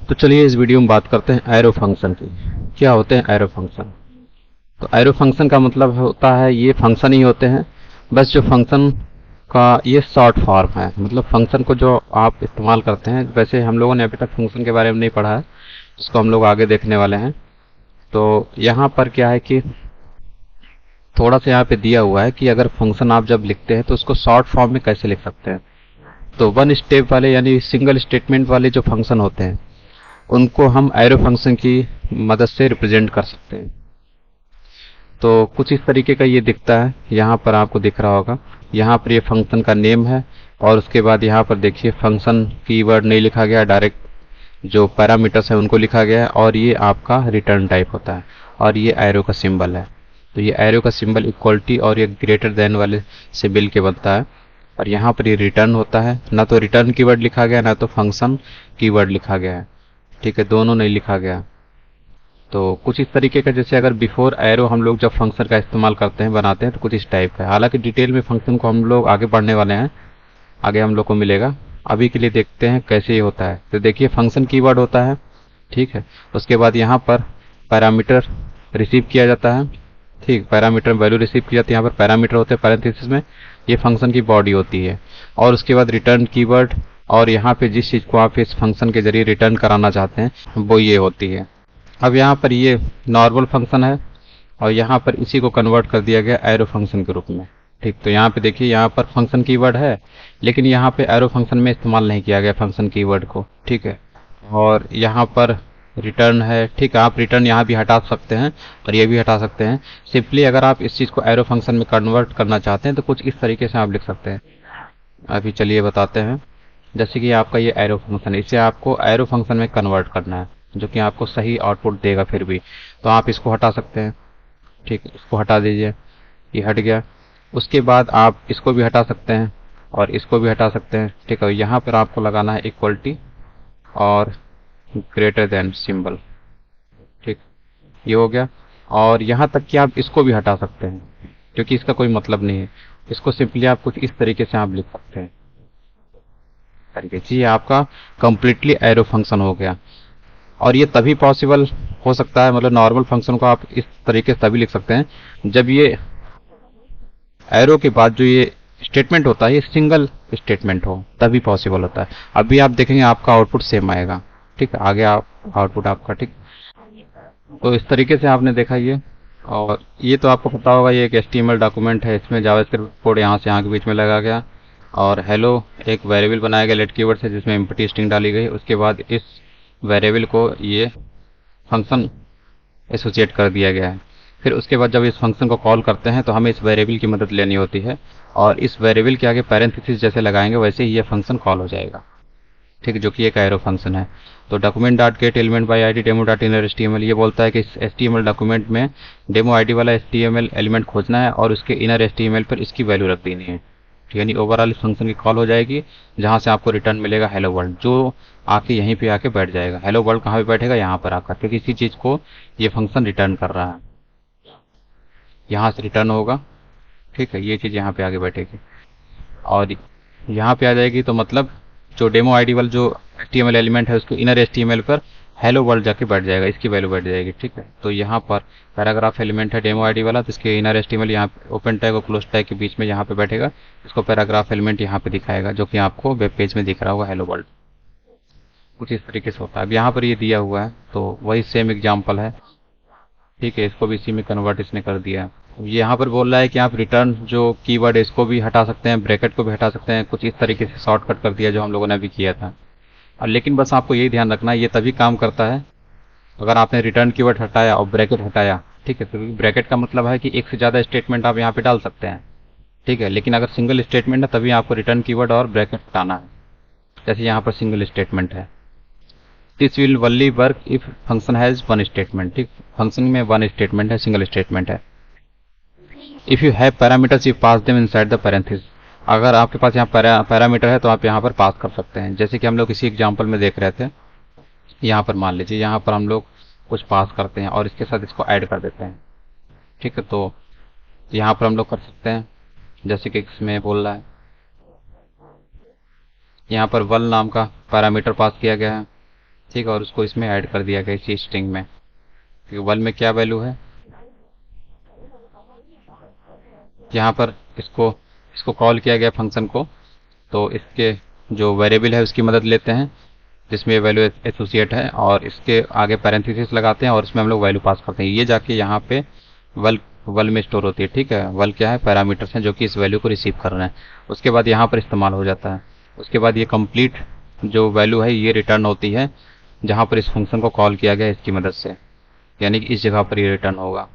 तो चलिए इस वीडियो में बात करते हैं एरो फंक्शन की। क्या होते हैं एरो फंक्शन? तो एरो फंक्शन का मतलब होता है ये फंक्शन ही होते हैं, बस जो फंक्शन का ये शॉर्ट फॉर्म है। मतलब फंक्शन को जो आप इस्तेमाल करते हैं, वैसे हम लोगों ने अभी तक फंक्शन के बारे में नहीं पढ़ा है, इसको हम लोग आगे देखने वाले हैं। तो यहाँ पर क्या है कि थोड़ा सा यहाँ पे दिया हुआ है कि अगर फंक्शन आप जब लिखते हैं तो उसको शॉर्ट फॉर्म में कैसे लिख सकते हैं। तो वन स्टेप वाले यानी सिंगल स्टेटमेंट वाले जो फंक्शन होते हैं उनको हम एरो फंक्शन की मदद से रिप्रेजेंट कर सकते हैं। तो कुछ इस तरीके का ये दिखता है, यहाँ पर आपको दिख रहा होगा। यहाँ पर ये फंक्शन का नेम है और उसके बाद यहाँ पर देखिए फंक्शन कीवर्ड नहीं लिखा गया, डायरेक्ट जो पैरामीटर्स है उनको लिखा गया है और ये आपका रिटर्न टाइप होता है और ये एरो का सिंबल है। तो ये एरो का सिंबल इक्वलिटी और ये ग्रेटर देन वाले सिंबल के बनता है और यहाँ पर ये रिटर्न होता है। ना तो रिटर्न कीवर्ड लिखा गया ना तो फंक्शन कीवर्ड लिखा गया है, ठीक है, दोनों नहीं लिखा गया। तो कुछ इस तरीके का, जैसे अगर बिफोर एरो हम लोग जब फंक्शन का इस्तेमाल करते हैं बनाते हैं तो कुछ इस टाइप का है। हालांकि डिटेल में फंक्शन को हम लोग आगे पढ़ने वाले हैं, आगे हम लोग को मिलेगा। अभी के लिए देखते हैं कैसे ये होता है। तो देखिए फंक्शन कीवर्ड होता है, ठीक है। उसके बाद यहाँ पर पैरामीटर रिसीव किया जाता है, ठीक, पैरामीटर वैल्यू रिसीव की जाती है। यहाँ पर पैरामीटर होते हैं पैरेंथेसिस में, ये फंक्शन की बॉडी होती है। और उसके बाद रिटर्न कीवर्ड और यहाँ पे जिस चीज़ को आप इस फंक्शन के जरिए रिटर्न कराना चाहते हैं वो ये होती है। अब यहाँ पर ये नॉर्मल फंक्शन है और यहाँ पर इसी को कन्वर्ट कर दिया गया एरो फंक्शन के रूप में, ठीक। तो यहाँ पे देखिए यहाँ पर फंक्शन कीवर्ड है लेकिन यहाँ पे एरो फंक्शन में इस्तेमाल नहीं किया गया फंक्शन कीवर्ड को, ठीक है। और यहाँ पर रिटर्न है, ठीक है। आप रिटर्न यहाँ भी हटा सकते हैं और ये भी हटा सकते हैं। सिंपली अगर आप इस चीज़ को एरो फंक्शन में कन्वर्ट करना चाहते हैं तो कुछ इस तरीके से आप लिख सकते हैं। अभी चलिए बताते हैं। जैसे कि आपका ये एरो फंक्शन है, इसे आपको एरो फंक्शन में कन्वर्ट करना है जो कि आपको सही आउटपुट देगा फिर भी। तो आप इसको हटा सकते हैं, ठीक, इसको हटा दीजिए, ये हट गया। उसके बाद आप इसको भी हटा सकते हैं और इसको भी हटा सकते हैं, ठीक है। यहाँ पर आपको लगाना है इक्वलिटी और ग्रेटर देन सिंबल, ठीक, ये हो गया। और यहाँ तक कि आप इसको भी हटा सकते हैं क्योंकि इसका कोई मतलब नहीं है। इसको सिंपली आप कुछ इस तरीके से आप लिख सकते हैं तरीके से। ये आपका कंप्लीटली एरो फंक्शन हो गया। और ये तभी पॉसिबल हो सकता है, मतलब नॉर्मल फंक्शन को आप इस तरीके से तभी लिख सकते हैं जब ये एरो के बाद जो ये स्टेटमेंट होता है ये सिंगल स्टेटमेंट हो, तभी पॉसिबल होता है। अभी आप देखेंगे आपका आउटपुट सेम आएगा, ठीक है। आगे आप आउटपुट आपका, ठीक। तो इस तरीके से आपने देखा ये। और ये तो आपको पता होगा ये एक HTML डॉक्यूमेंट है, इसमें जावास्क्रिप्ट कोड यहाँ से यहाँ के बीच में लगा गया और हेलो एक वेरिएबल बनाया गया लेट कीवर्ड से जिसमें एम्प्टी स्ट्रिंग डाली गई। उसके बाद इस वेरिएबल को ये फंक्शन एसोसिएट कर दिया गया है। फिर उसके बाद जब इस फंक्शन को कॉल करते हैं तो हमें इस वेरिएबल की मदद लेनी होती है और इस वेरिएबल के आगे पैरेंथेसिस जैसे लगाएंगे वैसे ही ये फंक्शन कॉल हो जाएगा, ठीक, जो कि एक एरो फंक्शन है। तो document dot gate element by ID demo dot inner HTML ये बोलता है कि इस HTML डॉक्यूमेंट में डेमो ID वाला HTML एलिमेंट खोजना है और उसके इनर HTML पर इसकी वैल्यू रख देनी है, ठीक, यानी ओवरऑल इस फंक्शन की कॉल हो जाएगी जहाँ से आपको रिटर्न मिलेगा हेलो वर्ल्ड, जो आके यहीं पे आके बैठ जाएगा। हेलो वर्ल्ड कहाँ पे बैठेगा? यहाँ पर आकर, क्योंकि इसी चीज़ को ये फंक्शन रिटर्न कर रहा है। यहाँ से रिटर्न होगा, ठीक है, ये चीज़ यहाँ पे आगे बैठेगी और यहाँ पे आ जाएगी। तो मतलब जो डेमो ID वाला जो HTML एलिमेंट है उसके इनर HTML पर हेलो वर्ल्ड जाके बैठ जाएगा, इसकी वैल्यू बैठ जाएगी, ठीक है। तो यहाँ पर पैराग्राफ एलिमेंट है डेमो ID वाला, तो इसके इनर HTML यहाँ ओपन टैग और क्लोज टैग के बीच में यहाँ पे बैठेगा, इसको पैराग्राफ एलिमेंट यहाँ पे दिखाएगा जो कि आपको वेब पेज में दिख रहा होगा हेलो वर्ल्ड। कुछ इस तरीके से होता है। अब यहाँ पर ये दिया हुआ है तो वही सेम एग्जाम्पल है, ठीक है, इसको भी इसी में कन्वर्ट इसने कर दिया है। यहाँ पर बोल रहा है कि आप रिटर्न जो कीवर्ड है इसको भी हटा सकते हैं, ब्रैकेट को भी हटा सकते हैं, कुछ इस तरीके से शॉर्टकट कर दिया जो हम लोगों ने अभी किया था। और लेकिन बस आपको यही ध्यान रखना है ये तभी काम करता है अगर आपने रिटर्न कीवर्ड हटाया और ब्रैकेट हटाया, ठीक है। तो ब्रैकेट का मतलब है कि एक से ज़्यादा स्टेटमेंट आप यहाँ पे डाल सकते हैं, ठीक है। लेकिन अगर सिंगल स्टेटमेंट है तभी आपको रिटर्न कीवर्ड और ब्रैकेट हटाना है, जैसे यहाँ पर सिंगल स्टेटमेंट है। This will only work if function has one statement, ठीक, फंक्शन में वन स्टेटमेंट है, सिंगल स्टेटमेंट है। If you have parameters you pass them inside the parenthesis, अगर आपके पास यहाँ पैरामीटर है तो आप यहाँ पर पास कर सकते हैं। जैसे कि हम लोग इसी एग्जांपल में देख रहे थे, यहाँ पर मान लीजिए यहाँ पर हम लोग कुछ पास करते हैं और इसके साथ इसको ऐड कर देते हैं, ठीक है। तो यहाँ पर हम लोग कर सकते हैं जैसे कि इसमें बोल रहा है, यहाँ पर वल नाम का पैरामीटर पास किया गया है ठीक है, और उसको इसमें ऐड कर दिया गया इसी स्ट्रिंग में। क्योंकि वल में क्या वैल्यू है, यहाँ पर इसको इसको कॉल किया गया फंक्शन को, तो इसके जो वेरिएबल है उसकी मदद लेते हैं जिसमें ये वैल्यू एसोसिएट है, और इसके आगे पैरेंथेसिस लगाते हैं और इसमें हम लोग वैल्यू पास करते हैं। ये जाके यहाँ पे वल में स्टोर होती है। ठीक है, वल क्या है, पैरामीटर्स हैं जो कि इस वैल्यू को रिसीव कर रहे हैं। उसके बाद यहाँ पर इस्तेमाल हो जाता है। उसके बाद ये कंप्लीट जो वैल्यू है ये रिटर्न होती है जहाँ पर इस फंक्शन को कॉल किया गया इसकी मदद से, यानी कि इस जगह पर ये रिटर्न होगा।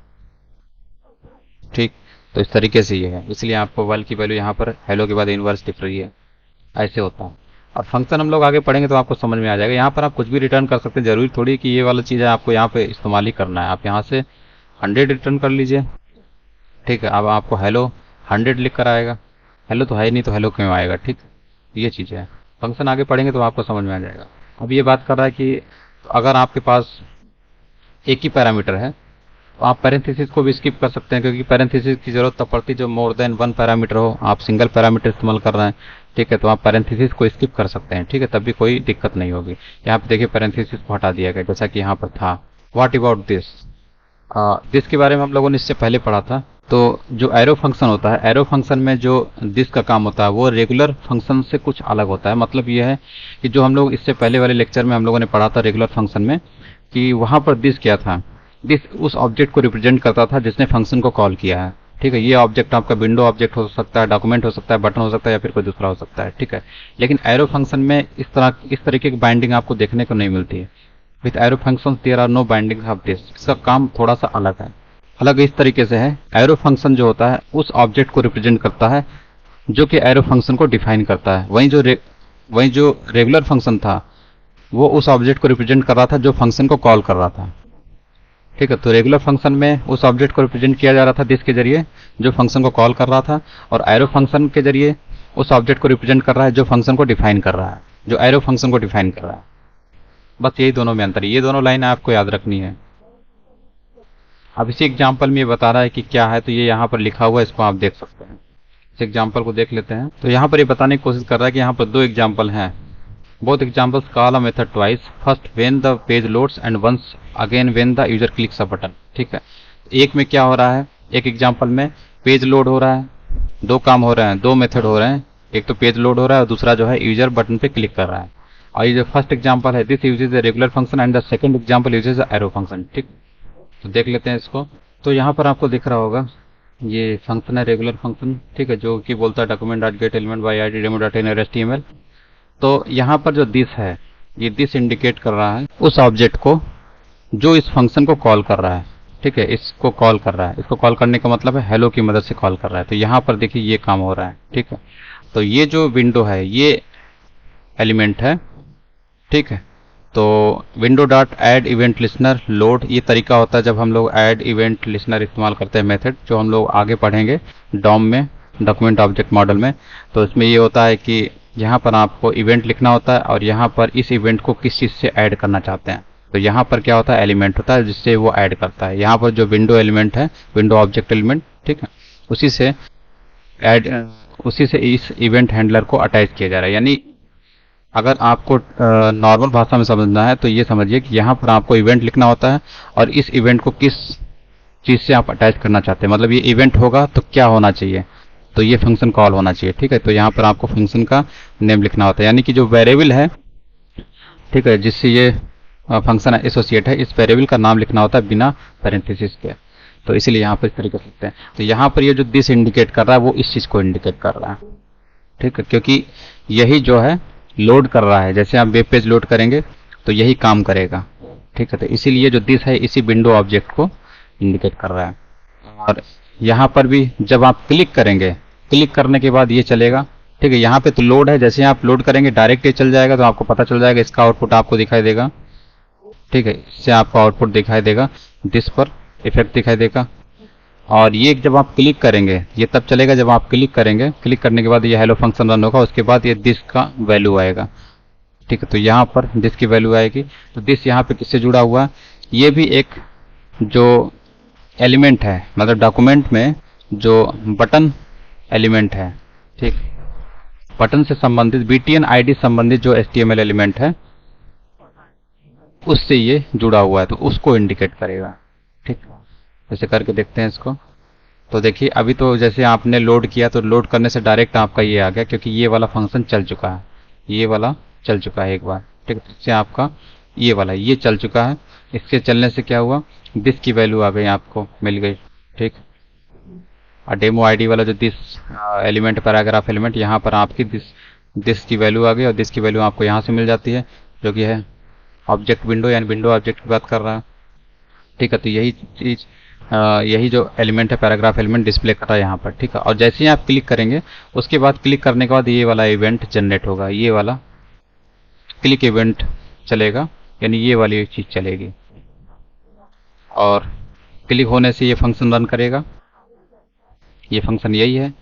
ठीक, तो इस तरीके से ये है, इसलिए आपको वल की वैल्यू यहाँ पर हेलो के बाद इनवर्स दिख रही है, ऐसे होता है। और फंक्शन हम लोग आगे पढ़ेंगे तो आपको समझ में आ जाएगा। यहाँ पर आप कुछ भी रिटर्न कर सकते हैं, जरूरी थोड़ी कि ये वाला चीज़ है आपको यहाँ पे इस्तेमाल ही करना है। आप यहाँ से 100 रिटर्न कर लीजिए। ठीक है, अब आपको हेलो 100 लिख कर आएगा। हेलो तो है ही नहीं, तो हेलो क्यों आएगा। ठीक, ये चीज़ है। फंक्शन आगे पढ़ेंगे तो आपको समझ में आ जाएगा। अब ये बात कर रहा है कि अगर आपके पास एक ही पैरामीटर है तो आप पैरेंथेसिस को भी स्किप कर सकते हैं, क्योंकि पैरेंथेसिस की जरूरत तब पड़ती है जो मोर देन वन पैरामीटर हो। आप सिंगल पैरामीटर इस्तेमाल कर रहे हैं, ठीक है, तो आप पैरेंथेसिस को स्किप कर सकते हैं। ठीक है, तब भी कोई दिक्कत नहीं होगी। यहाँ पे देखिए पैरेंथेसिस को हटा दिया गया जैसा कि यहाँ पर था। व्हाट अबाउट दिस, दिस के बारे में हम लोगों ने इससे पहले पढ़ा था। तो जो एरो फंक्शन होता है, एरो फंक्शन में जो दिस का काम होता है वो रेगुलर फंक्शन से कुछ अलग होता है। मतलब ये है कि जो हम लोग इससे पहले वाले लेक्चर में हम लोगों ने पढ़ा था रेगुलर फंक्शन में, कि वहाँ पर दिस क्या था, दिस उस ऑब्जेक्ट को रिप्रेजेंट करता था जिसने फंक्शन को कॉल किया है। ठीक है, ये ऑब्जेक्ट आपका विंडो ऑब्जेक्ट हो सकता है, डॉक्यूमेंट हो सकता है, बटन हो सकता है, या फिर कोई दूसरा हो सकता है। ठीक है, लेकिन एरो फंक्शन में इस तरीके की बाइंडिंग आपको देखने को नहीं मिलती है। With arrow function there are no binding of this. इसका काम थोड़ा सा अलग है। अलग इस तरीके से है, एरो फंक्शन जो होता है उस ऑब्जेक्ट को रिप्रेजेंट करता है जो कि एरो फंक्शन को डिफाइन करता है। वहीं जो रेगुलर फंक्शन था वो उस ऑब्जेक्ट को रिप्रेजेंट कर रहा था जो फंक्शन को कॉल कर रहा था। ठीक है, तो रेगुलर फंक्शन में उस ऑब्जेक्ट को रिप्रेजेंट किया जा रहा था दिस के जरिए जो फंक्शन को कॉल कर रहा था, और एरो फंक्शन के जरिए उस ऑब्जेक्ट को रिप्रेजेंट कर रहा है जो फंक्शन को डिफाइन कर रहा है, जो एरो फंक्शन को डिफाइन कर रहा है। बस यही दोनों में अंतर है। ये दोनों लाइन आपको याद रखनी है। अब इसी एग्जाम्पल में ये बता रहा है कि क्या है, तो ये यहाँ पर लिखा हुआ है, इसको आप देख सकते हैं। इस एग्जाम्पल को देख लेते हैं। तो यहाँ पर ये बताने की कोशिश कर रहा है कि यहाँ पर दो एग्जाम्पल हैं। Both examples call a method twice, first when the page loads and once again when the user clicks a button। ठीक है, एक में क्या हो रहा है, एक एग्जांपल में पेज लोड हो रहा है, दो काम हो रहे हैं, दो मेथड हो रहे हैं। एक तो पेज लोड हो रहा है और दूसरा जो है यूजर बटन पे क्लिक कर रहा है। और ये जो फर्स्ट एग्जांपल है this usage a regular function and the second example usage a arrow function. ठीक, तो देख लेते हैं इसको। तो यहाँ पर आपको दिख रहा होगा ये फंक्शन है रेगुलर फंक्शन। ठीक है, जो कि बोलता है document dot gate element by I D demo dot in HTML। तो यहाँ पर जो दिस है, ये दिस इंडिकेट कर रहा है उस ऑब्जेक्ट को जो इस फंक्शन को कॉल कर रहा है। ठीक है, इसको कॉल कर रहा है। इसको कॉल करने का मतलब है हेलो की मदद से कॉल कर रहा है। तो यहाँ पर देखिए ये काम हो रहा है। ठीक है, तो ये जो विंडो है ये एलिमेंट है। ठीक है, तो window dot add event listener load, ये तरीका होता है जब हम लोग एड इवेंट लिसनर इस्तेमाल करते हैं मेथड, जो हम लोग आगे पढ़ेंगे डॉम में, डॉक्यूमेंट ऑब्जेक्ट मॉडल में। तो इसमें ये होता है कि यहाँ पर आपको इवेंट लिखना होता है और यहाँ पर इस इवेंट को किस चीज़ से ऐड करना चाहते हैं। तो यहाँ पर क्या होता है, एलिमेंट होता है जिससे वो ऐड करता है। यहाँ पर जो विंडो एलिमेंट है, विंडो ऑब्जेक्ट एलिमेंट, ठीक है, उसी से इस इवेंट हैंडलर को अटैच किया जा रहा है। यानी अगर आपको नॉर्मल भाषा में समझना है तो ये समझिए कि यहाँ पर आपको इवेंट लिखना होता है और इस इवेंट को किस चीज़ से आप अटैच करना चाहते हैं। मतलब ये इवेंट होगा तो क्या होना चाहिए, तो ये फंक्शन कॉल होना चाहिए। ठीक है, तो यहाँ पर आपको फंक्शन का नेम लिखना होता है, यानी कि जो वेरिएबल है, ठीक है, जिससे ये फंक्शन एसोसिएट है, इस वेरिएबल का नाम लिखना होता है बिना पैरेंथेसिस के। तो इसीलिए यहाँ पर इस तरीके से लिखते हैं। तो यहाँ पर ये जो दिस इंडिकेट कर रहा है वो इस चीज़ को इंडिकेट कर रहा है। ठीक है, क्योंकि यही जो है लोड कर रहा है। जैसे आप वेब पेज लोड करेंगे तो यही काम करेगा। ठीक है, तो इसीलिए जो दिस है इसी विंडो ऑब्जेक्ट को इंडिकेट कर रहा है। और यहाँ पर भी जब आप क्लिक करेंगे, क्लिक करने के बाद ये चलेगा। ठीक है, यहाँ पे तो लोड है, जैसे आप लोड करेंगे डायरेक्ट ये चल जाएगा, तो आपको पता चल जाएगा, इसका आउटपुट आपको दिखाई देगा। ठीक है, इससे आपको आउटपुट दिखाई देगा, दिस पर इफेक्ट दिखाई देगा। और ये जब आप क्लिक करेंगे ये तब चलेगा जब आप क्लिक करेंगे। क्लिक करने के बाद ये हेलो फंक्शन रन होगा, उसके बाद ये दिस का वैल्यू आएगा। ठीक है, तो यहाँ पर दिस की वैल्यू आएगी। तो दिस यहाँ पे किससे जुड़ा हुआ है, ये भी एक जो एलिमेंट है, मतलब डॉक्यूमेंट में जो बटन एलिमेंट है, ठीक, बटन से संबंधित BTN ID संबंधित जो HTML एलिमेंट है, उससे ये जुड़ा हुआ है तो उसको इंडिकेट करेगा। ठीक, जैसे करके देखते हैं इसको। तो देखिए अभी तो जैसे आपने लोड किया तो लोड करने से डायरेक्ट आपका ये आ गया, क्योंकि ये वाला फंक्शन चल चुका है, ये वाला चल चुका है एक बार। ठीक है, इससे आपका ये वाला ये चल चुका है। इसके चलने से क्या हुआ, दिस की वैल्यू आ गई, आपको मिल गई। ठीक, और डेमो आईडी वाला जो दिस एलिमेंट पैराग्राफ एलिमेंट, यहाँ पर आपकी दिस की वैल्यू आ गई, और दिस की वैल्यू आपको यहाँ से मिल जाती है, जो कि है ऑब्जेक्ट विंडो, यानी विंडो ऑब्जेक्ट की बात कर रहा है। ठीक है, तो यही चीज़ यही जो एलिमेंट है पैराग्राफ एलिमेंट डिस्प्ले कर रहा है यहाँ पर। ठीक है, और जैसे ही आप क्लिक करेंगे उसके बाद क्लिक करने के बाद ये वाला इवेंट जनरेट होगा, ये वाला क्लिक इवेंट चलेगा, यानी ये वाली चीज़ चलेगी, और क्लिक होने से ये फंक्शन रन करेगा। ये फंक्शन यही है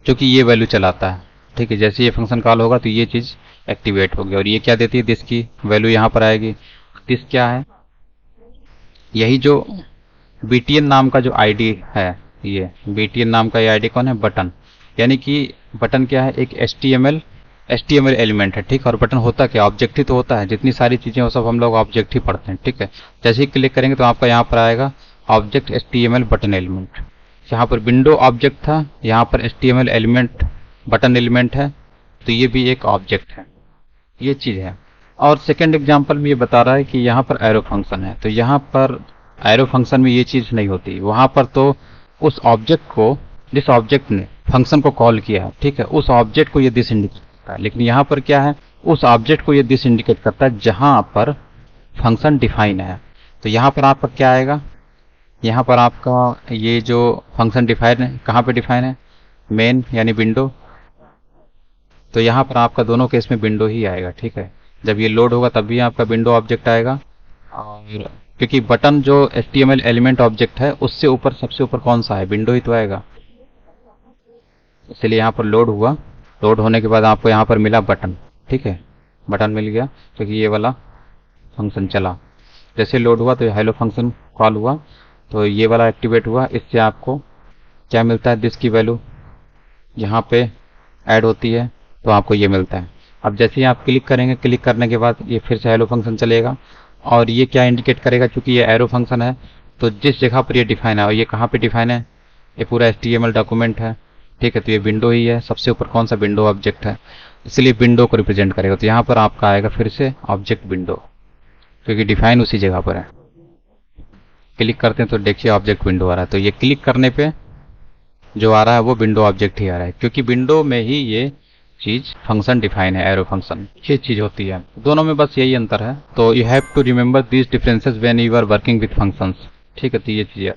जो कि ये वैल्यू चलाता है। ठीक है, जैसे ये फंक्शन कॉल होगा तो ये चीज़ एक्टिवेट होगी, और ये क्या देती है, दिस की वैल्यू यहाँ पर आएगी। दिस क्या है, यही जो btn नाम का जो आईडी है, ये btn नाम का ये आईडी कौन है, बटन। यानी कि बटन क्या है, एक HTML एलिमेंट है। ठीक, और बटन होता क्या, ऑब्जेक्ट ही तो होता है, जितनी सारी चीज़ें वो सब हम लोग ऑब्जेक्ट ही पढ़ते हैं। ठीक है, जैसे ही क्लिक करेंगे तो आपका यहाँ पर आएगा ऑब्जेक्ट HTML बटन एलिमेंट। यहाँ पर विंडो ऑब्जेक्ट था, यहाँ पर HTML एलिमेंट बटन एलिमेंट है, तो ये भी एक ऑब्जेक्ट है, ये चीज़ है। और सेकेंड एग्जाम्पल में ये बता रहा है कि यहाँ पर एरो फंक्शन है, तो यहाँ पर एरो फंक्शन में ये चीज़ नहीं होती, वहाँ पर तो उस ऑब्जेक्ट को, जिस ऑब्जेक्ट ने फंक्शन को कॉल किया है, ठीक है, उस ऑब्जेक्ट को ये दिस इंडिकेट करता है। लेकिन यहाँ पर क्या है, उस ऑब्जेक्ट को ये दिस इंडिकेट करता है जहाँ पर फंक्शन डिफाइन है। तो यहाँ पर आपका क्या आएगा, यहाँ पर आपका ये जो फंक्शन डिफाइन है, कहाँ पे डिफाइन है, मेन यानी विंडो, तो यहाँ पर आपका दोनों केस में विंडो ही आएगा। ठीक है, जब ये लोड होगा तब भी आपका विंडो ऑब्जेक्ट आएगा, और क्योंकि बटन जो HTML एलिमेंट ऑब्जेक्ट है उससे ऊपर, सबसे ऊपर कौन सा है, विंडो ही तो आएगा। इसलिए यहाँ पर लोड हुआ, लोड होने के बाद आपको यहाँ पर मिला बटन। ठीक है, बटन मिल गया क्योंकि ये वाला फंक्शन चला। जैसे लोड हुआ तो हेलो फंक्शन कॉल हुआ, तो ये वाला एक्टिवेट हुआ। इससे आपको क्या मिलता है, दिस की वैल्यू यहाँ पे ऐड होती है, तो आपको ये मिलता है। अब जैसे ही आप क्लिक करेंगे, क्लिक करने के बाद ये फिर से हेलो फंक्शन चलेगा, और ये क्या इंडिकेट करेगा, क्योंकि ये एरो फंक्शन है तो जिस जगह पर ये डिफाइन है, और ये कहाँ पे डिफाइन है, ये पूरा HTML डॉक्यूमेंट है। ठीक है, तो ये विंडो ही है, सबसे ऊपर कौन सा, विंडो ऑब्जेक्ट है, इसलिए विंडो को रिप्रेजेंट करेगा। तो यहाँ पर आपका आएगा फिर से ऑब्जेक्ट विंडो, क्योंकि डिफाइन उसी जगह पर है। क्लिक करते हैं तो देखिए ऑब्जेक्ट विंडो आ रहा है, तो ये क्लिक करने पे जो आ रहा है वो विंडो ऑब्जेक्ट ही आ रहा है, क्योंकि विंडो में ही ये चीज फंक्शन डिफाइन है, एरो फंक्शन ये चीज होती है। दोनों में बस यही अंतर है। तो you have to remember these differences when you are working with functions. ठीक है, तो ये चीज है।